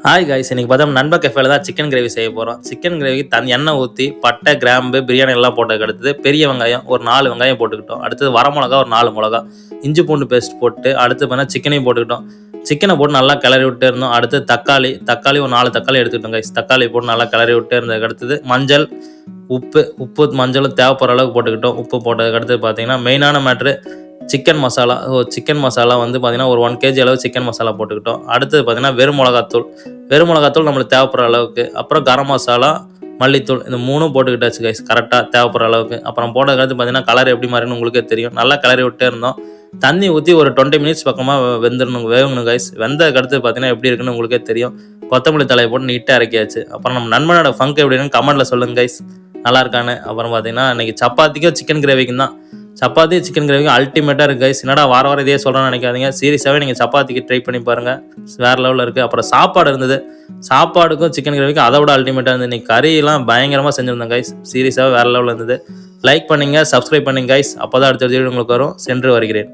Hi guys, இன்னைக்கு பார்த்தா நண்பா கஃபேல தான் சிக்கன் கிரேவி செய்ய போகிறோம். சிக்கன் கிரேவிக்கு எண்ணெய் ஊற்றி பட்டை, கிராம்பு, பிரியாணி எல்லாம் போட்டதுக்கு அடுத்தது பெரிய வெங்காயம் ஒரு 4 வெங்காயம் போட்டுக்கிட்டோம். அடுத்தது வரமிளகா ஒரு 4 மிளகா, இஞ்சி பூண்டு பேஸ்ட் போட்டு அடுத்து பார்த்தா சிக்கனையும் போட்டுக்கிட்டோம். சிக்கனை போட்டு நல்லா கிளறி விட்டே இருந்தோம். அடுத்து தக்காளி ஒரு 4 தக்காளி எடுத்துக்கிட்டோம் கைஸ். தக்காளி போட்டு நல்லா கிளறி விட்டே இருந்ததுக்கு அடுத்தது மஞ்சள், உப்பு மஞ்சளும் தேவைப்படுற அளவுக்கு போட்டுக்கிட்டோம். உப்பு போட்டதுக்கு அடுத்தது பார்த்தீங்கன்னா மெயினான matter chicken masala. Chicken masala வந்து பார்த்தீங்கன்னா ஒரு 1 கேஜி அளவு சிக்கன் மசாலா போட்டுக்கிட்டோம். அடுத்தது பார்த்தீங்கன்னா வெறும் மிளகாத்தூள் நம்மளுக்கு தேவைப்படுற அளவுக்கு. அப்புறம் கரம் மசாலா, மல்லித்தூள் இந்த 3ம் போட்டுக்கிட்டாச்சு கைஸ், கரெக்டாக தேவைப்படுற அளவுக்கு. அப்புறம் போட்டதுக்கு அடுத்து பார்த்தீங்கன்னா கலர் எப்படி மாறினு உங்களுக்கே தெரியும். நல்லா கிளறி விட்டே இருந்தோம். தண்ணி ஊற்றி ஒரு 20 மினிட்ஸ் பக்கமாக வேகணும் கைஸ். வெந்ததுக்கு அடுத்து பார்த்தீங்கன்னா எப்படி இருக்குன்னு உங்களுக்கே தெரியும். கொத்தமல்லி தலையை போட்டு நீட்டாக இறக்கியாச்சு. அப்புறம் நம்ம நண்பனோட ஃபங்க் எப்படின்னு கமெண்ட்டில் சொல்லுங்கள் கைஸ், நல்லா இருக்கான்னு. அப்புறம் பார்த்தீங்கன்னா இன்றைக்கி சப்பாத்திக்கும் சிக்கன் கிரேவிக்கும் தான். சப்பாத்தி சிக்கன் கிரேவிக்கு அல்டிமேட்டாக இருக்குது கைஸ். என்னடா வாரம் இதே சொல்கிறேன்னு நினைக்காதீங்க. சீரியஸாகவே நீங்கள் சப்பாத்திக்கு ட்ரை பண்ணி பாருங்கள், வேறு லெவலில் இருக்குது. அப்புறம் சாப்பாடு இருந்தது. சாப்பாடுக்கும் சிக்கன் கிரேவிக்கும் அதை விட அல்டிமேட்டாக இருந்தது. இன்றைக்கி கறியெல்லாம் பயங்கரமாக செஞ்சுருந்தேன் கைஸ். சீரியஸாகவே வேறு லெவலில் இருந்தது. லைக் பண்ணுங்கள், சப்ஸ்கிரைப் பண்ணுங்கள் கைஸ். அப்போ தான் அடுத்த வீடியோ உங்களுக்கு வரும். சென்று வருகிறேன்.